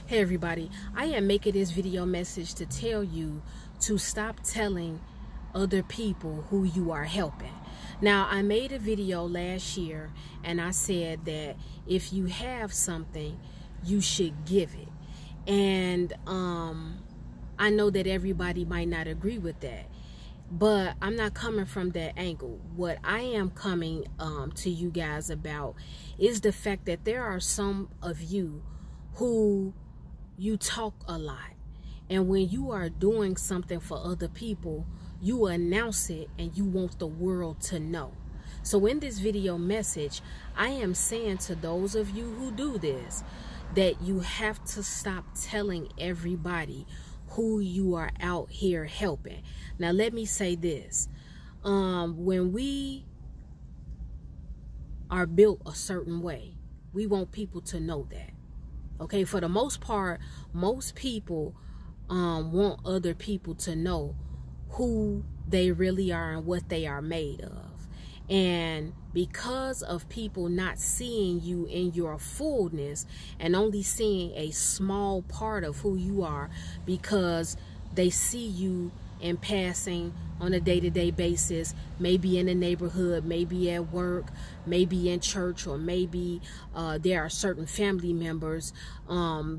Hey everybody, I am making this video message to tell you to stop telling other people who you are helping. Now, I made a video last year and I said that if you have something, you should give it. And I know that everybody might not agree with that, but I'm not coming from that angle. What I am coming to you guys about is the fact that there are some of you who you talk a lot, and when you are doing something for other people, you announce it and you want the world to know. So in this video message, I am saying to those of you who do this, that you have to stop telling everybody who you are out here helping. Now let me say this, when we are built a certain way, we want people to know that. Okay, for the most part, most people want other people to know who they really are and what they are made of. And because of people not seeing you in your fullness and only seeing a small part of who you are, because they see you in passing on a day-to-day basis, maybe in the neighborhood, maybe at work, maybe in church, or maybe there are certain family members,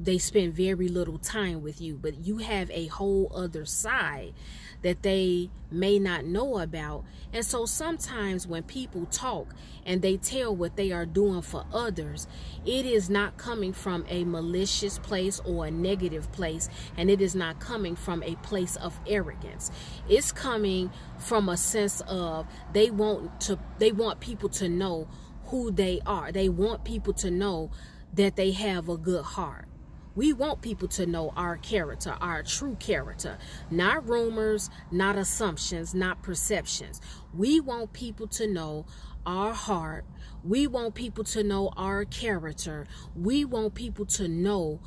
they spend very little time with you, but you have a whole other side that they may not know about. And so sometimes when people talk and they tell what they are doing for others, it is not coming from a malicious place or a negative place, and it is not coming from a place of arrogance. It's coming from a sense of they want people to know who they are. They want people to know that they have a good heart. We want people to know our character, our true character, not rumors, not assumptions, not perceptions. We want people to know our heart. We want people to know our character. We want people to know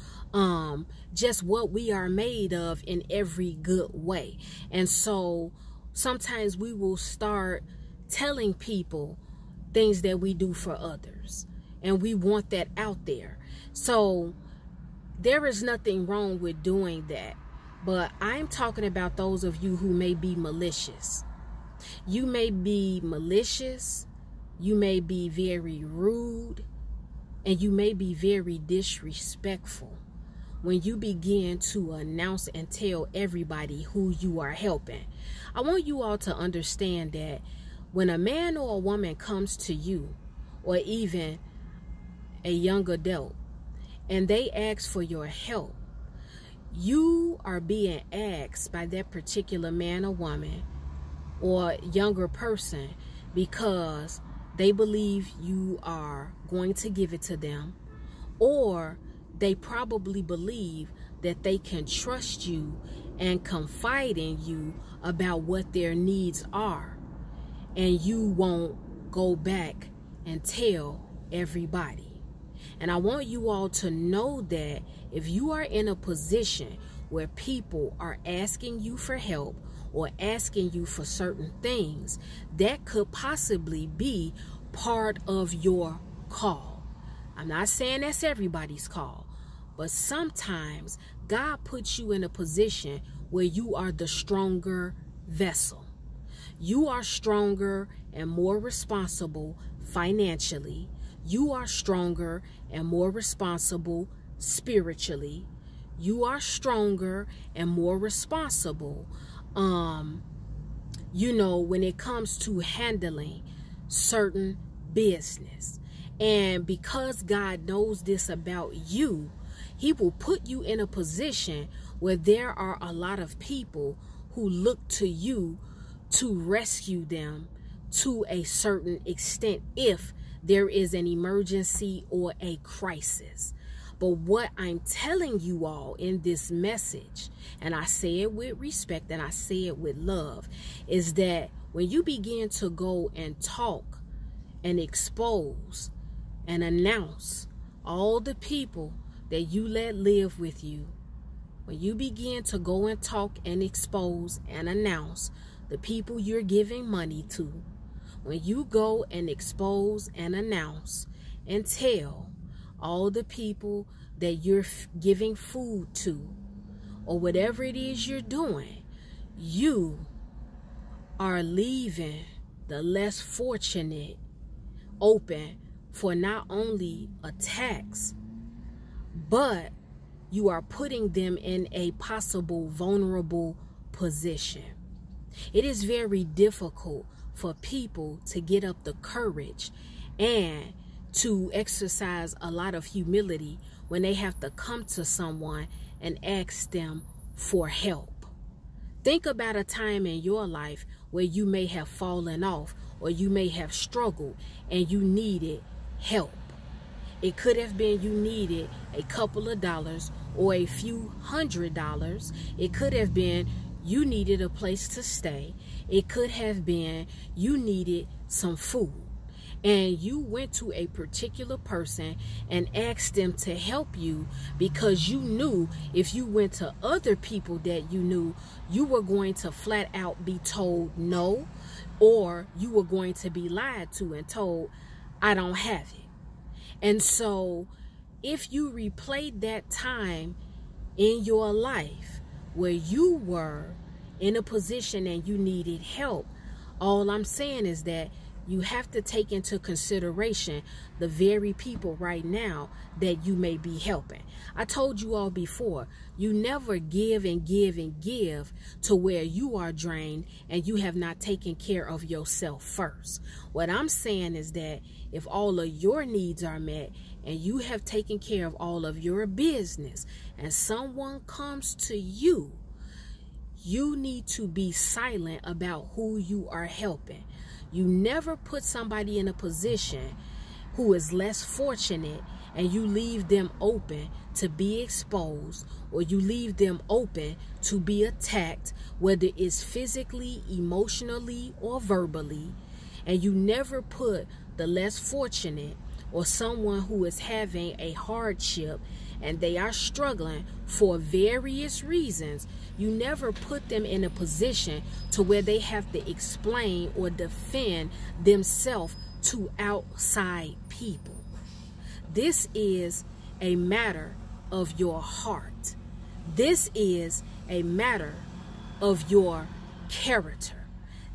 just what we are made of in every good way. And so sometimes we will start telling people things that we do for others, and we want that out there. So there is nothing wrong with doing that, but I'm talking about those of you who may be malicious. You may be malicious, you may be very rude, and you may be very disrespectful when you begin to announce and tell everybody who you are helping. I want you all to understand that when a man or a woman comes to you, or even a young adult, and they ask for your help, you are being asked by that particular man or woman or younger person because they believe you are going to give it to them, or they probably believe that they can trust you and confide in you about what their needs are, and you won't go back and tell everybody. And I want you all to know that if you are in a position where people are asking you for help or asking you for certain things, that could possibly be part of your call. I'm not saying that's everybody's call, but sometimes God puts you in a position where you are the stronger vessel. You are stronger and more responsible financially. You are stronger and more responsible spiritually. You are stronger and more responsible, when it comes to handling certain business. And because God knows this about you, He will put you in a position where there are a lot of people who look to you to rescue them to a certain extent if there is an emergency or a crisis. But what I'm telling you all in this message, and I say it with respect and I say it with love, is that when you begin to go and talk and expose and announce all the people that you let live with you, when you begin to go and talk and expose and announce the people you're giving money to, when you go and expose and announce and tell all the people that you're giving food to, or whatever it is you're doing, you are leaving the less fortunate open for not only attacks, but you are putting them in a possible vulnerable position. It is very difficult for people to get up the courage and to exercise a lot of humility when they have to come to someone and ask them for help. Think about a time in your life where you may have fallen off, or you may have struggled and you needed help. It could have been you needed a couple of dollars or a few $100s. It could have been you needed a place to stay. It could have been you needed some food. And you went to a particular person and asked them to help you because you knew if you went to other people that you knew, you were going to flat out be told no, or you were going to be lied to and told, I don't have it. And so if you replayed that time in your life where you were in a position and you needed help, all I'm saying is that you have to take into consideration the very people right now that you may be helping. I told you all before, you never give and give and give to where you are drained and you have not taken care of yourself first. What I'm saying is that if all of your needs are met and you have taken care of all of your business and someone comes to you, you need to be silent about who you are helping. You never put somebody in a position who is less fortunate and you leave them open to be exposed, or you leave them open to be attacked, whether it's physically, emotionally, or verbally. And you never put the less fortunate or someone who is having a hardship and they are struggling for various reasons, you never put them in a position to where they have to explain or defend themselves to outside people. This is a matter of your heart. This is a matter of your character.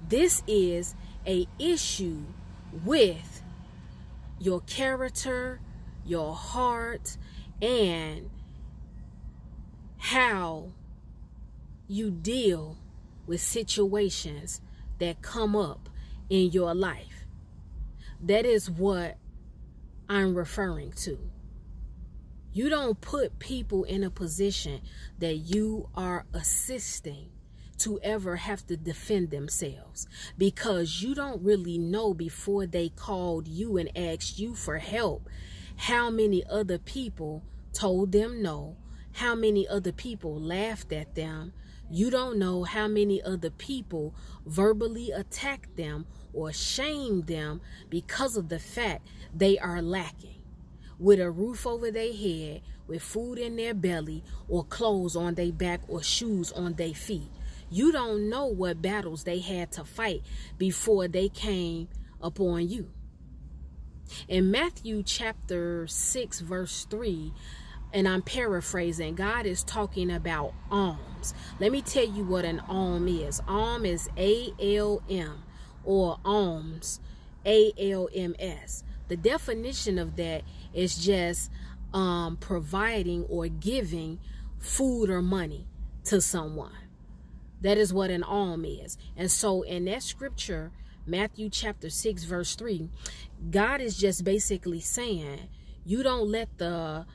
This is an issue with your character, your heart, and how you deal with situations that come up in your life. That is what I'm referring to. You don't put people in a position that you are assisting to ever have to defend themselves, because you don't really know before they called you and asked you for help how many other people told them no, how many other people laughed at them. You don't know how many other people verbally attacked them or shamed them because of the fact they are lacking, with a roof over their head, with food in their belly, or clothes on their back, or shoes on their feet. You don't know what battles they had to fight before they came upon you. In Matthew chapter 6, verse 3, and I'm paraphrasing, God is talking about alms. Let me tell you what an alm is. Alm is A-L-M, or alms, A-L-M-S. The definition of that is just providing or giving food or money to someone. That is what an alm is. And so in that scripture, Matthew chapter 6, verse 3, God is just basically saying, you don't let the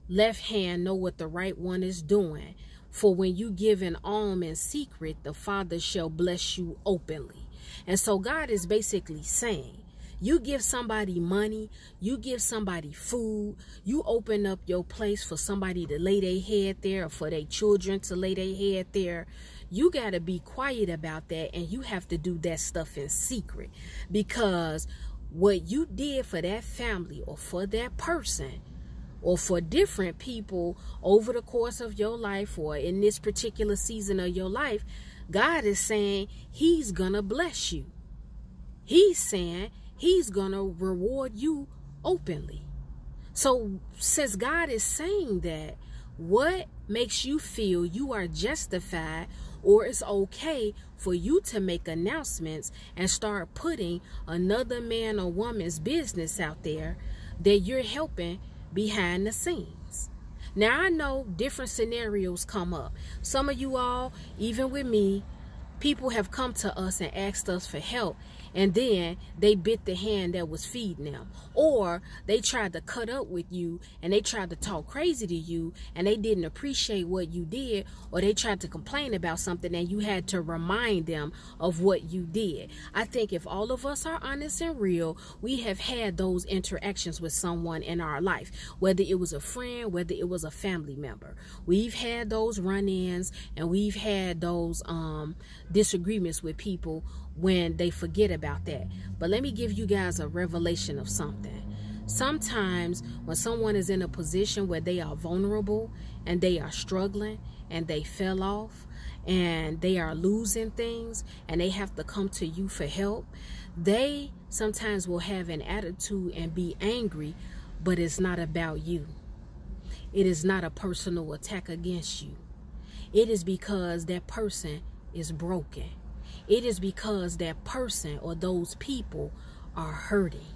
left hand know what the right one is doing. For when you give an alm in secret, the Father shall bless you openly. And so God is basically saying, you give somebody money, you give somebody food, you open up your place for somebody to lay their head there, or for their children to lay their head there. You got to be quiet about that, and you have to do that stuff in secret, because what you did for that family or for that person or for different people over the course of your life or in this particular season of your life, God is saying he's gonna bless you. He's saying he's gonna reward you openly. So since God is saying that, what makes you feel you are justified or it's okay for you to make announcements and start putting another man or woman's business out there that you're helping behind the scenes? Now, I know different scenarios come up. Some of you all, even with me, people have come to us and asked us for help, and then they bit the hand that was feeding them, or they tried to cut up with you and they tried to talk crazy to you and they didn't appreciate what you did, or they tried to complain about something and you had to remind them of what you did. I think if all of us are honest and real, we have had those interactions with someone in our life, whether it was a friend, whether it was a family member. We've had those run-ins and we've had those disagreements with people when they forget about that. But let me give you guys a revelation of something. Sometimes when someone is in a position where they are vulnerable and they are struggling and they fell off and they are losing things and they have to come to you for help, they sometimes will have an attitude and be angry, but it's not about you. It is not a personal attack against you. It is because that person is broken. It is because that person or those people are hurting.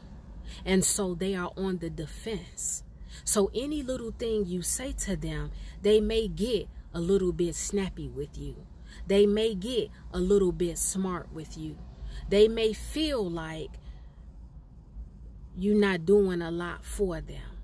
And so they are on the defense. So any little thing you say to them, they may get a little bit snappy with you. They may get a little bit smart with you. They may feel like you're not doing a lot for them.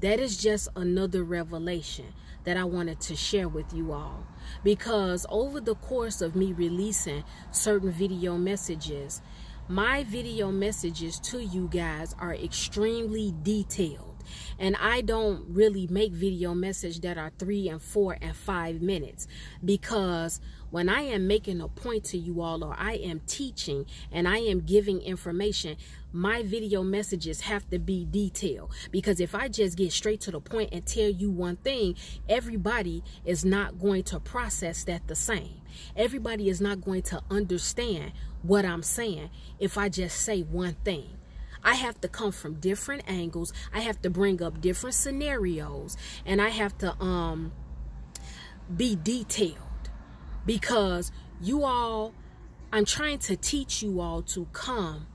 That is just another revelation that I wanted to share with you all. Because over the course of me releasing certain video messages, my video messages to you guys are extremely detailed. And I don't really make video messages that are 3 and 4 and 5 minutes, because when I am making a point to you all, or I am teaching and I am giving information, my video messages have to be detailed. Because if I just get straight to the point and tell you one thing, everybody is not going to process that the same. Everybody is not going to understand what I'm saying if I just say one thing. I have to come from different angles. I have to bring up different scenarios, and I have to be detailed, because you all, I'm trying to teach you all to come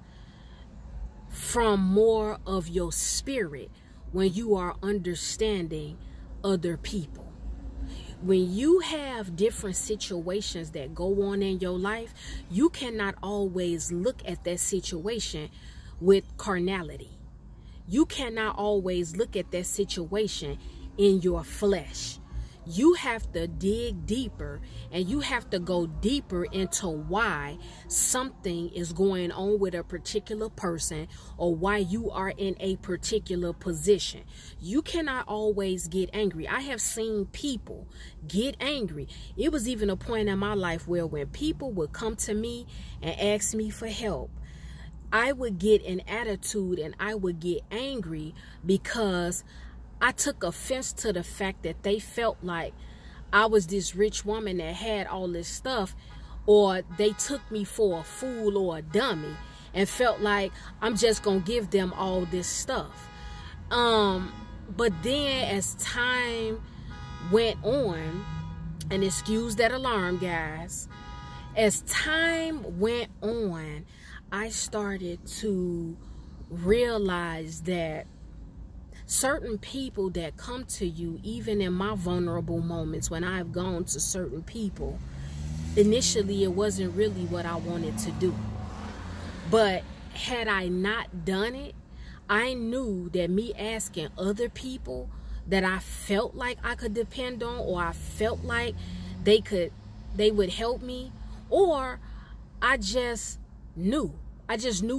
from more of your spirit when you are understanding other people. When you have different situations that go on in your life, you cannot always look at that situation with carnality. You cannot always look at that situation in your flesh. You have to dig deeper, and you have to go deeper into why something is going on with a particular person, or why you are in a particular position. You cannot always get angry. I have seen people get angry. It was even a point in my life where when people would come to me and ask me for help, I would get an attitude and I would get angry because I took offense to the fact that they felt like I was this rich woman that had all this stuff, or they took me for a fool or a dummy and felt like I'm just gonna give them all this stuff. But then as time went on, and excuse that alarm, guys, as time went on, I started to realize that certain people that come to you, even in my vulnerable moments when I've gone to certain people, initially it wasn't really what I wanted to do. But had I not done it, I knew that me asking other people that I felt like I could depend on, or I felt like they would help me, or I just knew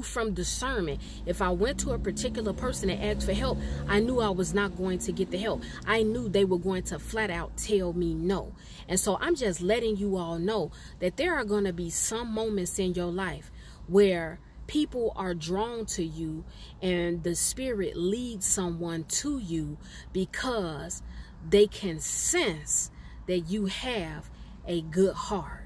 from discernment. If I went to a particular person and asked for help, I knew I was not going to get the help. I knew they were going to flat out tell me no. And so I'm just letting you all know that there are going to be some moments in your life where people are drawn to you and the Spirit leads someone to you because they can sense that you have a good heart.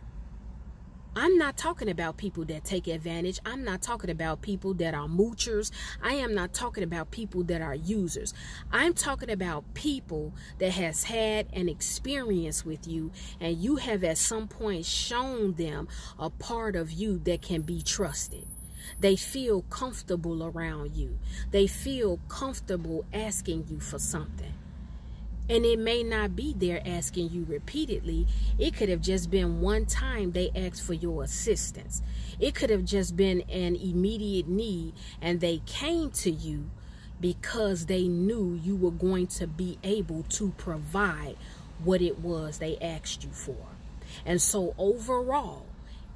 I'm not talking about people that take advantage. I'm not talking about people that are moochers. I am not talking about people that are users. I'm talking about people that has had an experience with you, and you have at some point shown them a part of you that can be trusted. They feel comfortable around you. They feel comfortable asking you for something. And it may not be they're asking you repeatedly. It could have just been one time they asked for your assistance. It could have just been an immediate need, and they came to you because they knew you were going to be able to provide what it was they asked you for. And so overall,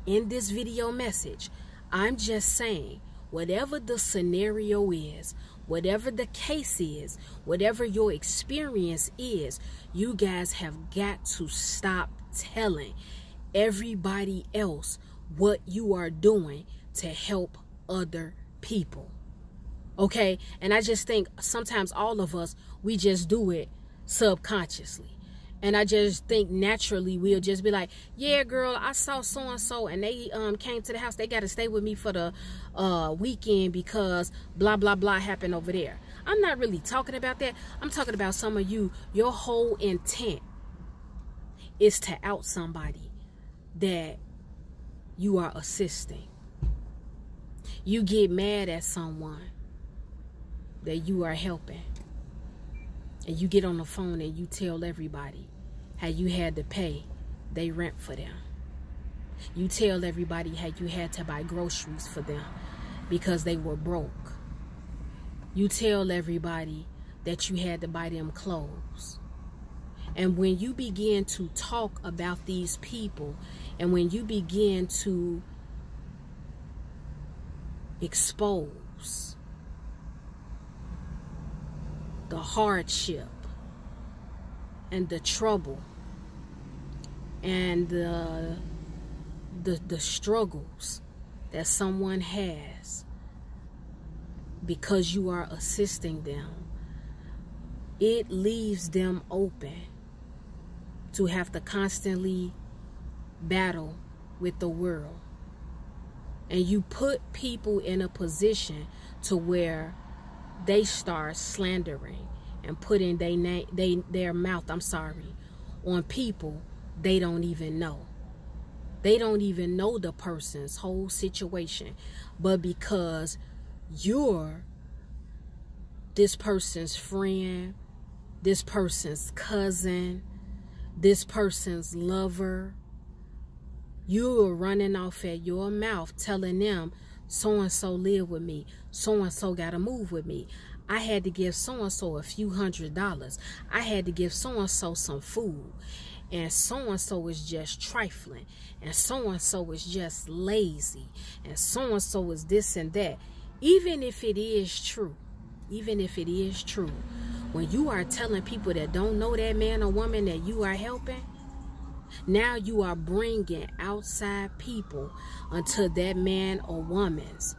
in this video message, I'm just saying, whatever the scenario is, whatever the case is, whatever your experience is, you guys have got to stop telling everybody else what you are doing to help other people. Okay? And I just think sometimes all of us, we just do it subconsciously. And I just think naturally we'll just be like, yeah, girl, I saw so-and-so and they came to the house. They got to stay with me for the weekend because blah, blah, blah happened over there. I'm not really talking about that. I'm talking about some of you, your whole intent is to out somebody that you are assisting. You get mad at someone that you are helping. And you get on the phone and you tell everybody how you had to pay their rent for them. You tell everybody how you had to buy groceries for them because they were broke. You tell everybody that you had to buy them clothes. And when you begin to talk about these people, and when you begin to expose the hardship and the trouble and the struggles that someone has because you are assisting them, it leaves them open to have to constantly battle with the world. And you put people in a position to where they start slandering and putting their mouth on people they don't even know. They don't even know the person's whole situation, but because you're this person's friend, this person's cousin, this person's lover, you're running off at your mouth telling them, so-and-so live with me, so-and-so got to move with me. I had to give so-and-so a few $100s. I had to give so-and-so some food. And so-and-so is just trifling. And so-and-so is just lazy. And so-and-so is this and that. Even if it is true, when you are telling people that don't know that man or woman that you are helping, now you are bringing outside people unto that man or woman's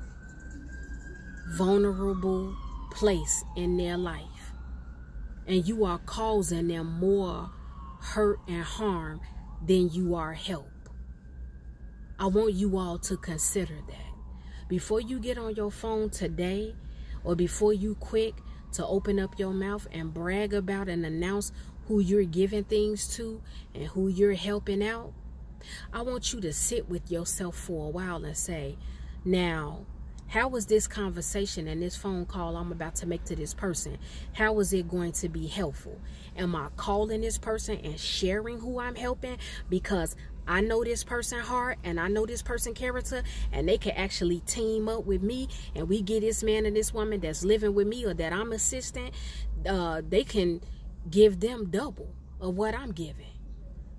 vulnerable place in their life. And you are causing them more hurt and harm than you are help. I want you all to consider that. Before you get on your phone today, or before you quick to open up your mouth and brag about and announce who you're giving things to and who you're helping out, I want you to sit with yourself for a while and say, now, how is this conversation and this phone call I'm about to make to this person, how is it going to be helpful? Am I calling this person and sharing who I'm helping because I know this person heart and I know this person character, and they can actually team up with me and we get this man and this woman that's living with me or that I'm assisting, they can give them double of what I'm giving.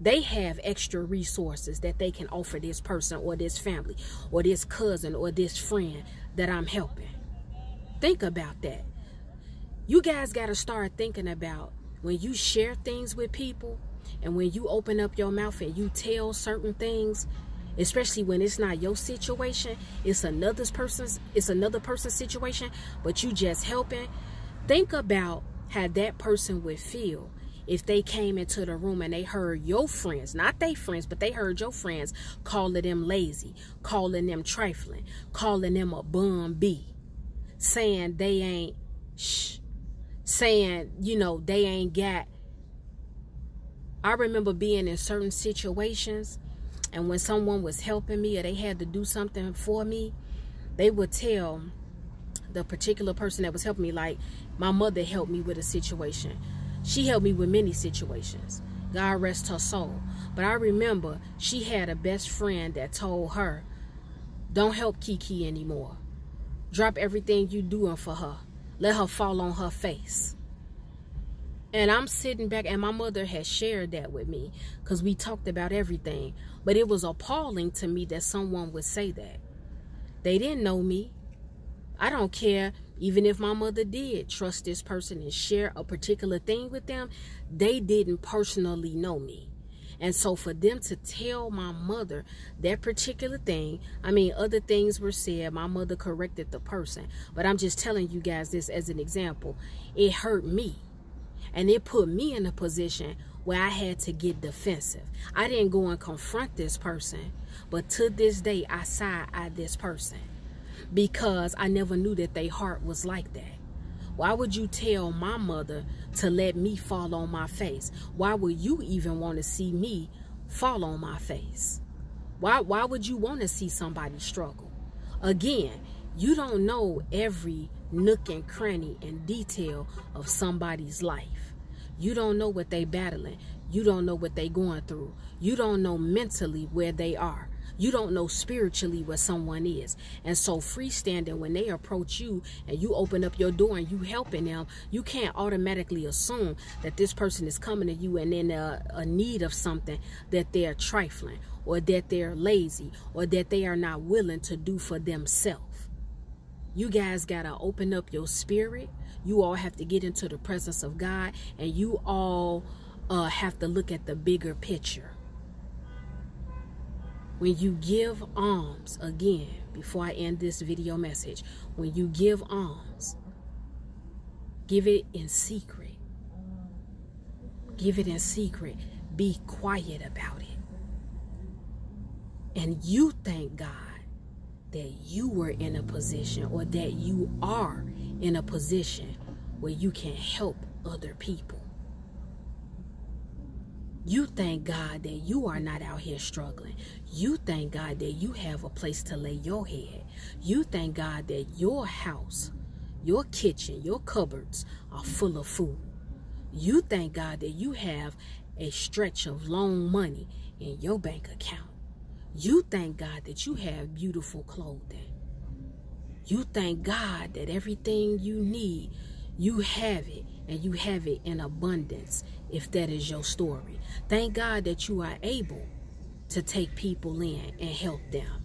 They have extra resources that they can offer this person or this family or this cousin or this friend that I'm helping. Think about that. You guys got to start thinking about when you share things with people and when you open up your mouth and you tell certain things, especially when it's not your situation, it's another person's situation, but you just helping. Think about how that person would feel if they came into the room and they heard your friends, not they friends, but they heard your friends calling them lazy, calling them trifling, calling them a bum bee, saying they ain't, saying, you know, they ain't got. I remember being in certain situations, and when someone was helping me or they had to do something for me, they would tell the particular person that was helping me, like my mother helped me with a situation. She helped me with many situations. God rest her soul. But I remember she had a best friend that told her, don't help Kiki anymore. Drop everything you doing for her. Let her fall on her face. And I'm sitting back, and my mother had shared that with me because we talked about everything. But it was appalling to me that someone would say that. They didn't know me. I don't care, even if my mother did trust this person and share a particular thing with them, they didn't personally know me. And so for them to tell my mother that particular thing, I mean, other things were said, my mother corrected the person, but I'm just telling you guys this as an example. It hurt me, and it put me in a position where I had to get defensive. I didn't go and confront this person, but to this day, I side-eyed this person, because I never knew that their heart was like that. Why would you tell my mother to let me fall on my face? Why would you even want to see me fall on my face? Why would you want to see somebody struggle? Again, you don't know every nook and cranny and detail of somebody's life. You don't know what they battling. You don't know what they going through. You don't know mentally where they are. You don't know spiritually where someone is. And so freestanding, when they approach you and you open up your door and you helping them, you can't automatically assume that this person is coming to you and in a need of something, that they're trifling or that they're lazy or that they are not willing to do for themselves. You guys got to open up your spirit. You all have to get into the presence of God, and you all have to look at the bigger picture. When you give alms, again, before I end this video message, when you give alms, give it in secret. Give it in secret. Be quiet about it. And you thank God that you were in a position, or that you are in a position where you can help other people. You thank God that you are not out here struggling. You thank God that you have a place to lay your head. You thank God that your house, your kitchen, your cupboards are full of food. You thank God that you have a stretch of loan money in your bank account. You thank God that you have beautiful clothing. You thank God that everything you need, you have it, and you have it in abundance, if that is your story. Thank God that you are able to take people in and help them.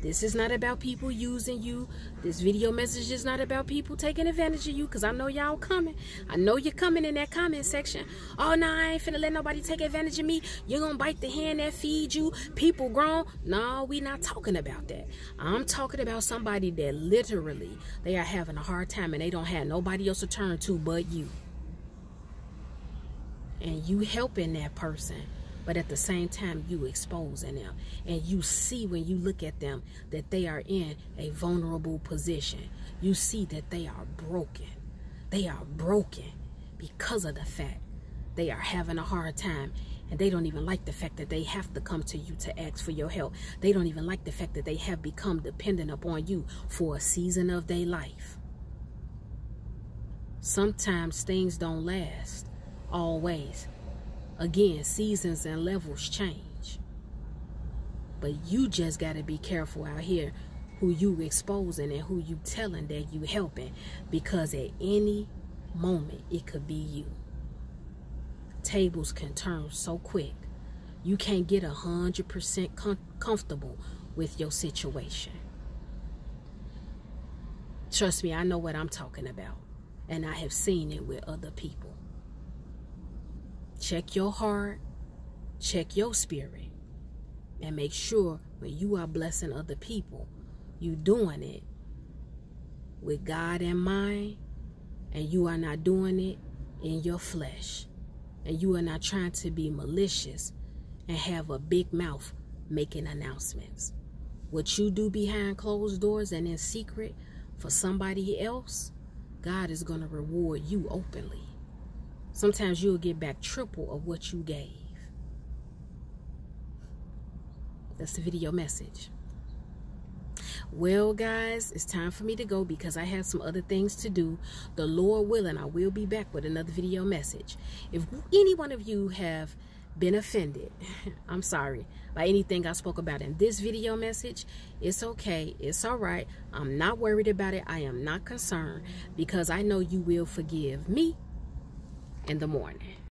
This is not about people using you. This video message is not about people taking advantage of you, because I know y'all coming. I know you're coming in that comment section. Oh, no, I ain't finna let nobody take advantage of me. You're gonna bite the hand that feeds you. People grown. No, we not talking about that. I'm talking about somebody that literally, they are having a hard time and they don't have nobody else to turn to but you. And you helping that person, but at the same time, you exposing them. And you see, when you look at them, that they are in a vulnerable position. You see that they are broken. They are broken because of the fact they are having a hard time. And they don't even like the fact that they have to come to you to ask for your help. They don't even like the fact that they have become dependent upon you for a season of their life. Sometimes things don't last always. Again, seasons and levels change. But you just got to be careful out here who you exposing and who you telling that you helping, because at any moment it could be you. Tables can turn so quick. You can't get 100% comfortable with your situation. Trust me, I know what I'm talking about, and I have seen it with other people. Check your heart, check your spirit, and make sure when you are blessing other people, you doing it with God in mind, and you are not doing it in your flesh. and you are not trying to be malicious and have a big mouth making announcements. What you do behind closed doors and in secret for somebody else, God is going to reward you openly. Sometimes you'll get back triple of what you gave. That's the video message. Well, guys, it's time for me to go because I have some other things to do. The Lord willing, I will be back with another video message. If any one of you have been offended, I'm sorry, by anything I spoke about in this video message, it's okay. It's all right. I'm not worried about it. I am not concerned because I know you will forgive me in the morning.